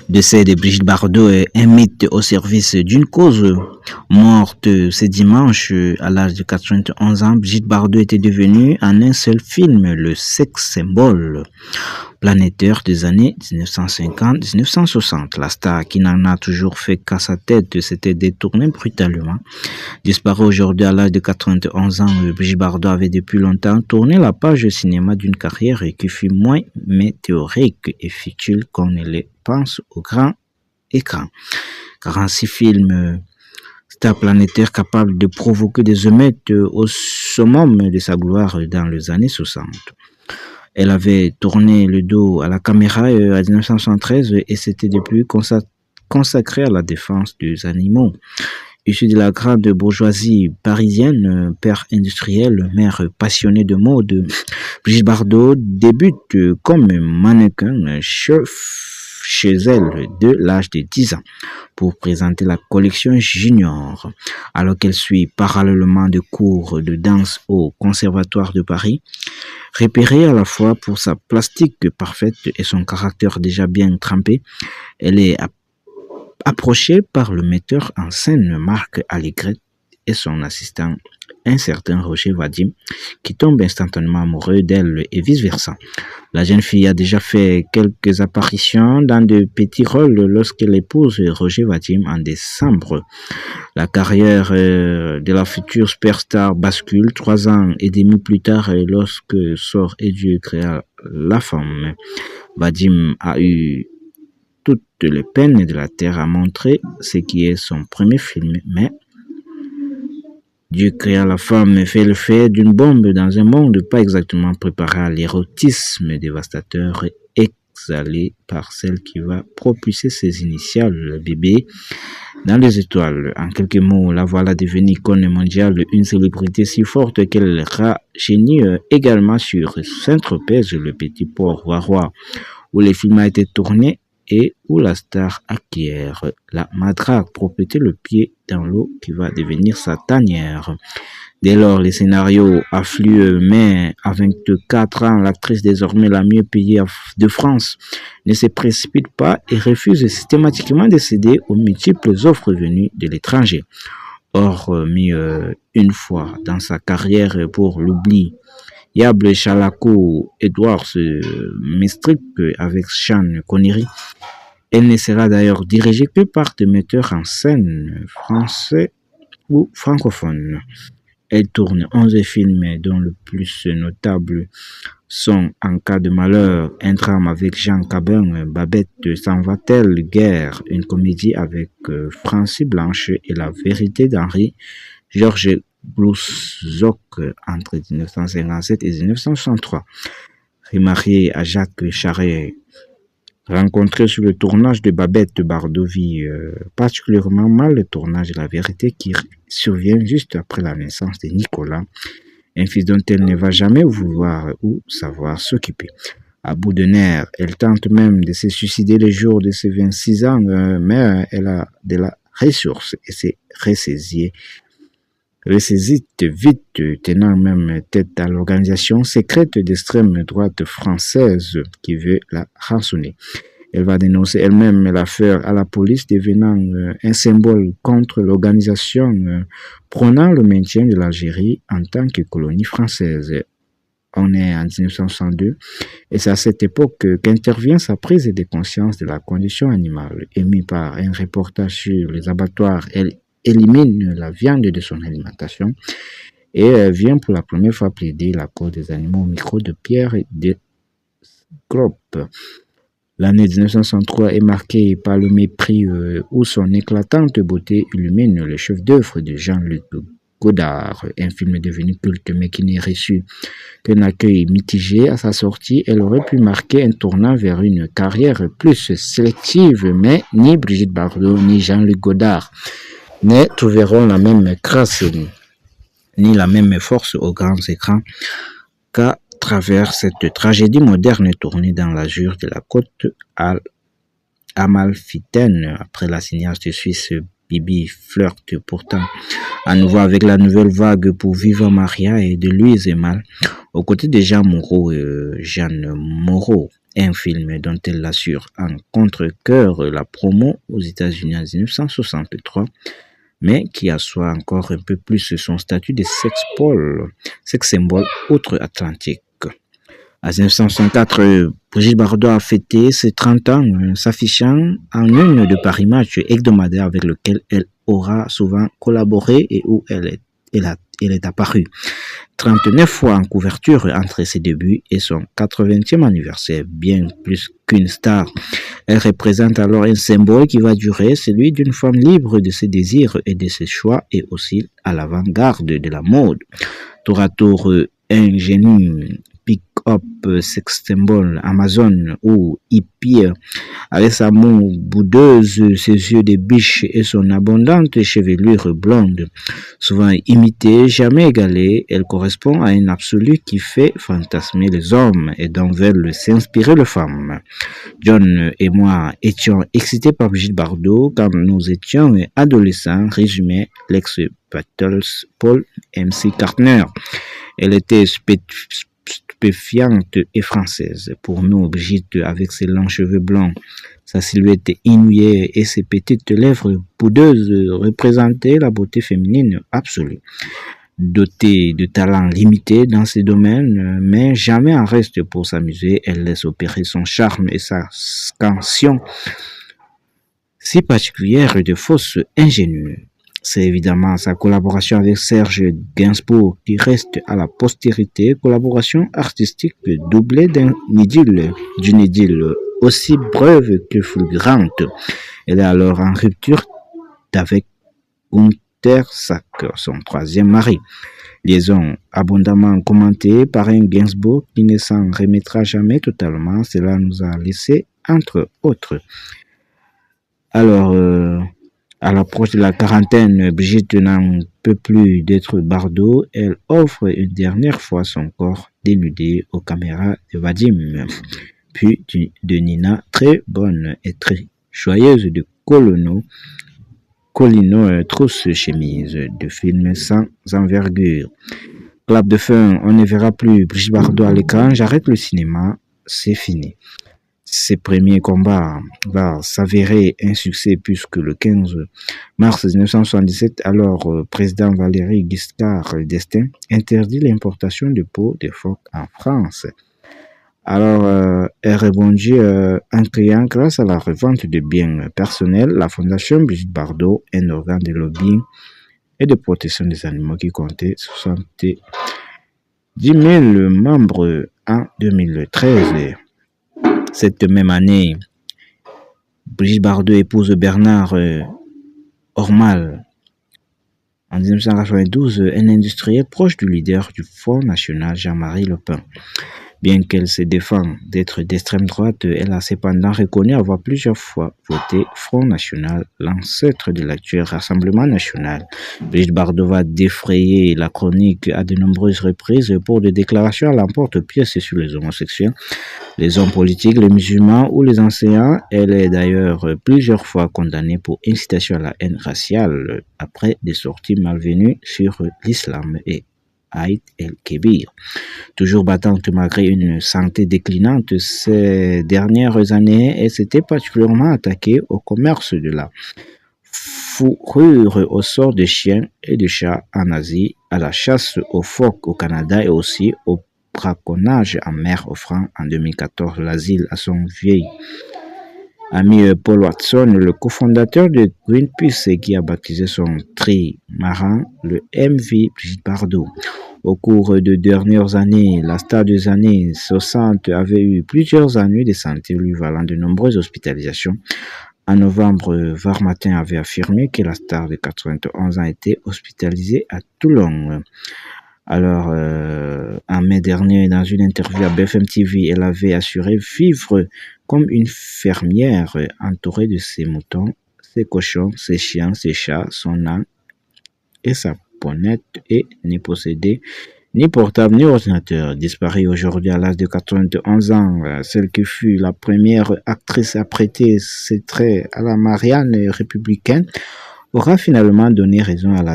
Décès de Brigitte Bardot est un mythe au service d'une cause. Morte ce dimanche à l'âge de 91 ans, Brigitte Bardot était devenue en un seul film le sex symbole planétaire des années 1950-1960. La star, qui n'en a toujours fait qu'à sa tête, s'était détournée brutalement. Disparue aujourd'hui à l'âge de 91 ans, Brigitte Bardot avait depuis longtemps tourné la page du cinéma d'une carrière qui fut moins météorique et futile qu'on ne le pense au grand écran. 46 films, star planétaire capable de provoquer des émeutes au summum de sa gloire dans les années 60. Elle avait tourné le dos à la caméra en 1973 et s'était depuis consacrée à la défense des animaux. Issue de la grande bourgeoisie parisienne, père industriel, mère passionnée de mode, Brigitte Bardot débute comme mannequin chez elle de l'âge de 10 ans pour présenter la collection Junior, alors qu'elle suit parallèlement des cours de danse au Conservatoire de Paris. Repérée à la fois pour sa plastique parfaite et son caractère déjà bien trempé, elle est approchée par le metteur en scène Marc Allégret et son assistant, un certain Roger Vadim, qui tombe instantanément amoureux d'elle et vice-versa. La jeune fille a déjà fait quelques apparitions dans de petits rôles lorsqu'elle épouse Roger Vadim en décembre. La carrière de la future superstar bascule 3 ans et demi plus tard lorsque sort Et Dieu créa la femme. Vadim a eu toutes les peines de la terre à montrer ce qui est son premier film, mais Dieu créa la femme fait le fait d'une bombe dans un monde pas exactement préparé à l'érotisme dévastateur et exhalé par celle qui va propulser ses initiales, le bébé, dans les étoiles. En quelques mots, la voilà devenue icône mondiale, une célébrité si forte qu'elle rajeunit également sur Saint-Tropez, le petit port varois, où le film a été tourné et où la star acquiert la matraque pour péter le pied dans l'eau qui va devenir sa tanière. Dès lors, les scénarios affluent, mais à 24 ans, l'actrice désormais la mieux payée de France ne se précipite pas et refuse systématiquement de céder aux multiples offres venues de l'étranger. Hormis une fois dans sa carrière pour l'oubli, Yable Chalako Edwards Mistrip avec Sean Connery. Elle ne sera d'ailleurs dirigée que par des metteurs en scène français ou francophones. Elle tourne 11 films dont le plus notable sont En cas de malheur, un drame avec Jean Gabin, Babette s'en va-t-elle, Guerre, une comédie avec Francis Blanche et La vérité d'Henri Georges Gloussock entre 1957 et 1963. Remarié à Jacques Charest, rencontré sur le tournage de Babette, Bardot vit particulièrement mal le tournage de La vérité qui survient juste après la naissance de Nicolas, un fils dont elle ne va jamais vouloir ou savoir s'occuper. À bout de nerfs, elle tente même de se suicider le jour de ses 26 ans, mais elle a de la ressource et s'est ressaisie vite, tenant même tête à l'organisation secrète d'extrême droite française qui veut la rançonner. Elle va dénoncer elle-même l'affaire à la police, devenant un symbole contre l'organisation prônant le maintien de l'Algérie en tant que colonie française. On est en 1962 et c'est à cette époque qu'intervient sa prise de conscience de la condition animale, émise par un reportage sur les abattoirs. Elle élimine la viande de son alimentation et vient pour la première fois plaider la cause des animaux au micro de Pierre Desgroupes. L'année 1963 est marquée par le mépris où son éclatante beauté illumine le chef-d'œuvre de Jean-Luc Godard, un film devenu culte mais qui n'est reçu qu'un accueil mitigé à sa sortie. Elle aurait pu marquer un tournant vers une carrière plus sélective, mais ni Brigitte Bardot ni Jean-Luc Godard ne trouveront la même grâce ni la même force aux grands écrans qu'à travers cette tragédie moderne tournée dans l'azur de la côte amalfitaine. Après la cinéaste suisse Bibi flirte pourtant à nouveau avec la nouvelle vague pour Viva Maria et de Louise Mal, aux côtés de Jeanne Moreau. un film dont elle assure en contre-cœur la promo aux États-Unis en 1963, mais qui assoit encore un peu plus son statut de sex symbole outre-Atlantique. En 1964, Brigitte Bardot a fêté ses 30 ans, s'affichant en une de Paris Match hebdomadaire avec lequel elle aura souvent collaboré et où elle est apparue 39 fois en couverture entre ses débuts et son 80e anniversaire. Bien plus qu'une star, elle représente alors un symbole qui va durer, celui d'une femme libre de ses désirs et de ses choix et aussi à l'avant-garde de la mode. Tour à tour, un génie pick-up sex symbol Amazon ou hippie avec sa moue boudeuse, ses yeux de biche et son abondante chevelure blonde. Souvent imitée, jamais égalée, elle correspond à un absolu qui fait fantasmer les hommes et dont veulent s'inspirer les femmes. John et moi étions excités par Brigitte Bardot quand nous étions adolescents, résumait l'ex-Beatles Paul McCartney. Elle était stupéfiante et française. Pour nous, Brigitte, avec ses longs cheveux blancs, sa silhouette inouïe et ses petites lèvres poudreuses, représentait la beauté féminine absolue. Dotée de talents limités dans ces domaines, mais jamais en reste pour s'amuser, elle laisse opérer son charme et sa scansion si particulière de fausse ingénue. C'est évidemment sa collaboration avec Serge Gainsbourg qui reste à la postérité, collaboration artistique doublée d'une idylle aussi brève que fulgurante. Elle est alors en rupture avec Günter Sack, son troisième mari. Liaison abondamment commentée par un Gainsbourg qui ne s'en remettra jamais totalement. Cela nous a laissé entre autres. Alors, à l'approche de la quarantaine, Brigitte n'en peut plus d'être Bardot. Elle offre une dernière fois son corps dénudé aux caméras de Vadim, puis de Nina, très bonne et très joyeuse de Colino trousse chemise, de film sans envergure. Clap de fin, on ne verra plus Brigitte Bardot à l'écran, j'arrête le cinéma, c'est fini. Ses premiers combats va s'avérer un succès puisque le 15 mars 1977, alors président Valéry Giscard d'Estaing interdit l'importation de peau de phoque en France. Alors, elle rebondit en criant grâce à la revente de biens personnels, la Fondation Brigitte Bardot, un organe de lobbying et de protection des animaux qui comptait 70 000 membres en 2013. Cette même année, Brigitte Bardot épouse Bernard Hormal. En 1992, un industriel proche du leader du Front National, Jean-Marie Le Pen. Bien qu'elle se défende d'être d'extrême droite, elle a cependant reconnu avoir plusieurs fois voté Front National, l'ancêtre de l'actuel Rassemblement National. Brigitte Bardot va défrayer la chronique à de nombreuses reprises pour des déclarations à l'emporte-pièce sur les homosexuels, les hommes politiques, les musulmans ou les enseignants. Elle est d'ailleurs plusieurs fois condamnée pour incitation à la haine raciale après des sorties malvenues sur l'islam et Aït el-Kébir. Toujours battante malgré une santé déclinante ces dernières années, elle s'était particulièrement attaquée au commerce de la fourrure au sort de chiens et de chats en Asie, à la chasse aux phoques au Canada et aussi au braconnage en mer, offrant en 2014 l'asile à son vieil ami Paul Watson, le cofondateur de Greenpeace qui a baptisé son trimaran le MV Brigitte Bardot. Au cours de dernières années, la star des années 60 avait eu plusieurs ennuis de santé lui valant de nombreuses hospitalisations. En novembre, Varmatin avait affirmé que la star de 91 ans était hospitalisée à Toulon. Alors, en mai dernier, dans une interview à BFM TV, elle avait assuré vivre comme une fermière entourée de ses moutons, ses cochons, ses chiens, ses chats, son âne et sa ponette et ne posséder ni portable ni ordinateur. Disparue aujourd'hui à l'âge de 91 ans, celle qui fut la première actrice à prêter ses traits à la Marianne républicaine aura finalement donné raison à la